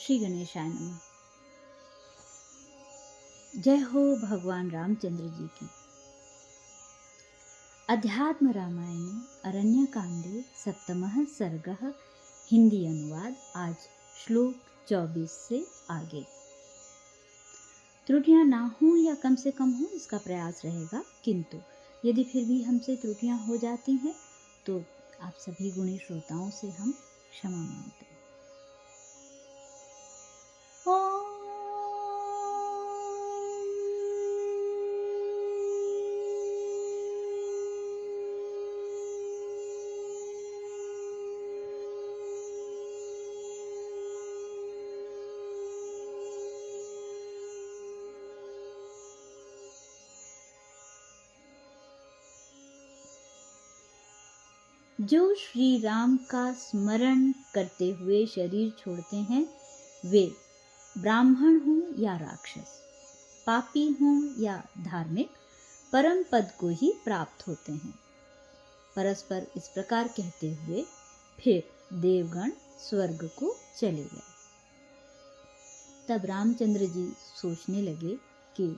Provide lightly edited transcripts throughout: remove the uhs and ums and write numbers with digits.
श्री गणेशाय नमः। जय हो भगवान रामचंद्र जी की। अध्यात्म रामायणे अरण्यकांडे सप्तमः सर्गः हिंदी अनुवाद। आज श्लोक 24 से आगे। त्रुटियां ना हों या कम से कम हो, इसका प्रयास रहेगा, किंतु यदि फिर भी हमसे त्रुटियां हो जाती हैं तो आप सभी गुणी श्रोताओं से हम क्षमा मांगते हैं। जो श्री राम का स्मरण करते हुए शरीर छोड़ते हैं, वे ब्राह्मण हों या राक्षस, पापी हों या धार्मिक, परम पद को ही प्राप्त होते हैं। परस्पर इस प्रकार कहते हुए फिर देवगण स्वर्ग को चले गए। तब रामचंद्र जी सोचने लगे कि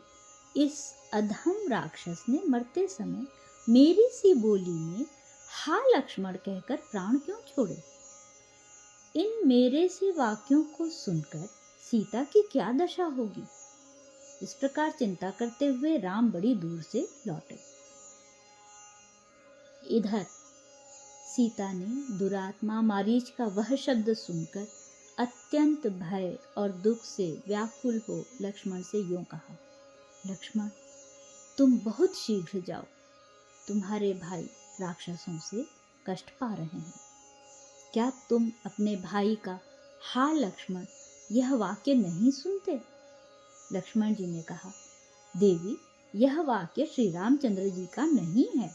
इस अधम राक्षस ने मरते समय मेरी सी बोली में हा लक्ष्मण कहकर प्राण क्यों छोड़े। इन मेरे से वाक्यों को सुनकर सीता की क्या दशा होगी। इस प्रकार चिंता करते हुए राम बड़ी दूर से लौटे। इधर सीता ने दुरात्मा मारीच का वह शब्द सुनकर अत्यंत भय और दुख से व्याकुल हो लक्ष्मण से यूं कहा, लक्ष्मण, तुम बहुत शीघ्र जाओ, तुम्हारे भाई राक्षसों से कष्ट पा रहे हैं। क्या तुम अपने भाई का हा लक्ष्मण यह वाक्य नहीं सुनते। लक्ष्मण जी ने कहा, देवी, यह वाक्य श्री रामचंद्र जी का नहीं है।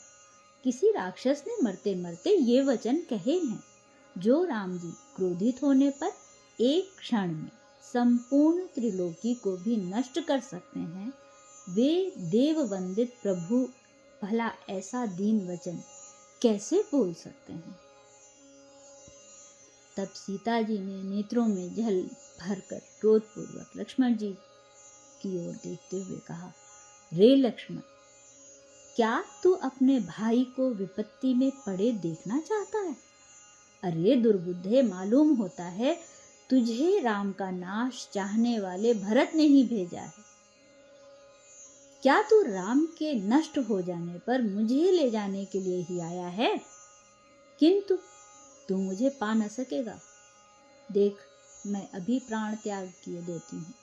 किसी राक्षस ने मरते मरते ये वचन कहे हैं। जो राम जी क्रोधित होने पर एक क्षण में संपूर्ण त्रिलोकी को भी नष्ट कर सकते हैं, वे देव वंदित प्रभु भला ऐसा दीन वचन कैसे बोल सकते हैं। तब सीता जी ने नेत्रों में जल भरकर क्रोधपूर्वक लक्ष्मण जी की ओर देखते हुए कहा, रे लक्ष्मण, क्या तू अपने भाई को विपत्ति में पड़े देखना चाहता है। अरे दुर्बुद्धे, मालूम होता है तुझे राम का नाश चाहने वाले भरत ने ही भेजा है। क्या तू राम के नष्ट हो जाने पर मुझे ले जाने के लिए ही आया है, किंतु तू मुझे पा न सकेगा। देख, मैं अभी प्राण त्याग किए देती हूँ।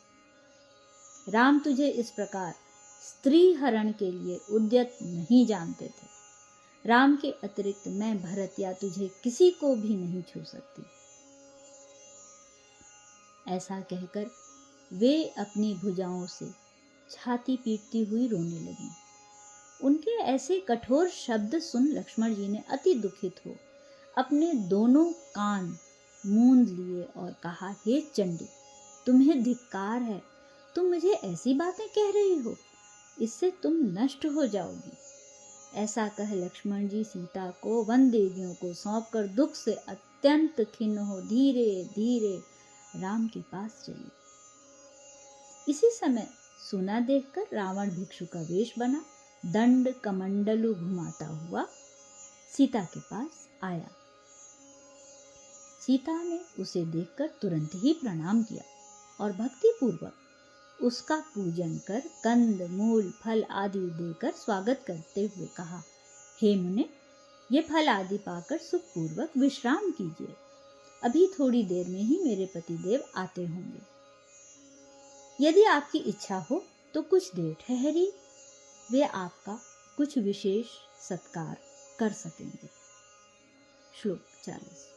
राम तुझे इस प्रकार स्त्री हरण के लिए उद्यत नहीं जानते थे। राम के अतिरिक्त मैं भरत या तुझे किसी को भी नहीं छू सकती। ऐसा कहकर वे अपनी भुजाओं से छाती पीटती हुई रोने लगी। उनके ऐसे कठोर शब्द सुन लक्ष्मण जी ने अति दुखित हो अपने दोनों कान मूंद लिए और कहा, हे चंडी, तुम्हें धिक्कार है। तुम मुझे ऐसी बातें कह रही हो, इससे तुम नष्ट हो जाओगी। ऐसा कह लक्ष्मण जी सीता को वन देवियों को सौंपकर दुख से अत्यंत खिन्न हो धीरे धीरे राम के पास चले। इसी समय सोना देखकर रावण भिक्षु का वेश बना दंड कमंडलु घुमाता हुआ सीता के पास आया। सीता ने उसे देखकर तुरंत ही प्रणाम किया और भक्ति पूर्वक उसका पूजन कर कंद मूल फल आदि देकर स्वागत करते हुए कहा, हे मुने, ये फल आदि पाकर सुखपूर्वक विश्राम कीजिए। अभी थोड़ी देर में ही मेरे पतिदेव आते होंगे। यदि आपकी इच्छा हो तो कुछ देर ठहरिए, वे आपका कुछ विशेष सत्कार कर सकेंगे। श्लोक 40।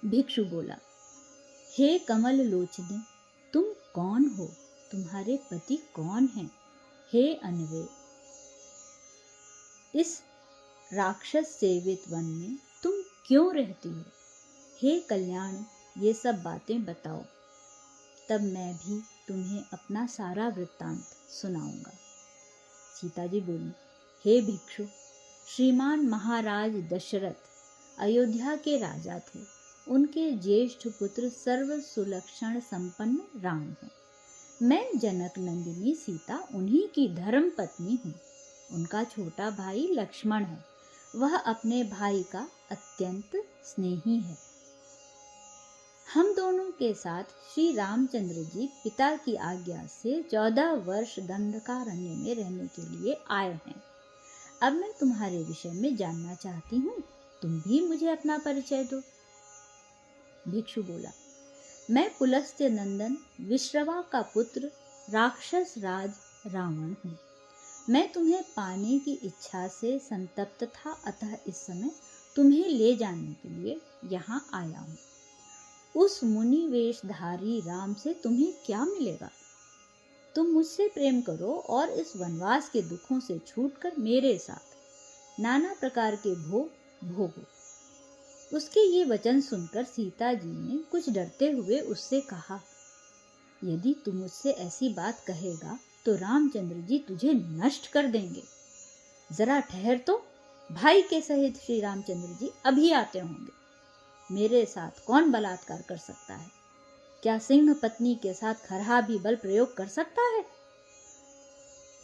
भिक्षु बोला, हे कमल लोचने, तुम कौन हो, तुम्हारे पति कौन हैं। हे अनवे, इस राक्षस सेवित वन में तुम क्यों रहती हो। हे कल्याण, ये सब बातें बताओ, तब मैं भी तुम्हें अपना सारा वृत्तांत सुनाऊंगा। सीता जी बोली, हे भिक्षु, श्रीमान महाराज दशरथ अयोध्या के राजा थे उनके ज्येष्ठ पुत्र सर्व सुलक्षण संपन्न राम हैं। मैं जनक नंदिनी सीता उन्हीं की धर्म पत्नी हूँ। उनका छोटा भाई लक्ष्मण है, वह अपने भाई का अत्यंत स्नेही है। हम दोनों के साथ श्री रामचंद्र जी पिता की आज्ञा से 14 वर्ष दंडकारण्य में रहने के लिए आए हैं। अब मैं तुम्हारे विषय में जानना चाहती हूँ, तुम भी मुझे अपना परिचय दो। भिक्षु बोला, मैं पुलस्त्य नंदन विश्रवा का पुत्र राक्षस राज रावण हूँ। मैं तुम्हें पाने की इच्छा से संतप्त था, अतः इस समय तुम्हें ले जाने के लिए यहाँ आया हूँ। उस मुनि वेशधारी राम से तुम्हें क्या मिलेगा? तुम मुझसे प्रेम करो और इस वनवास के दुखों से छूटकर मेरे साथ नाना प्रकार के भोग भोगो। उसके ये वचन सुनकर सीता जी ने कुछ डरते हुए उससे कहा, यदि तू मुझसे ऐसी बात कहेगा तो रामचंद्र जी तुझे नष्ट कर देंगे। जरा ठहर तो, भाई के सहित श्री रामचंद्र जी अभी आते होंगे। मेरे साथ कौन बलात्कार कर सकता है? क्या सिंह पत्नी के साथ खरहा भी बल प्रयोग कर सकता है?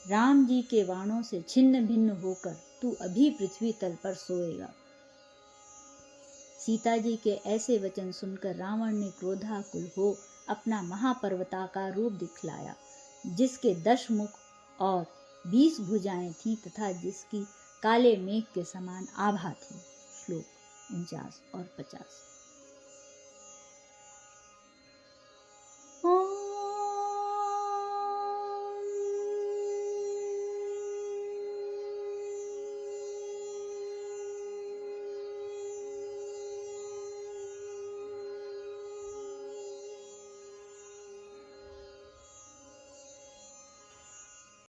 राम जी के बाणों से छिन्न भिन्न होकर तू अभी पृथ्वी तल पर सोएगा। सीता जी के ऐसे वचन सुनकर रावण ने क्रोधाकुल हो अपना महापर्वताकार रूप दिखलाया, जिसके 10 मुख और 20 भुजाएं थीं तथा जिसकी काले मेघ के समान आभा थी। श्लोक 49 और 50।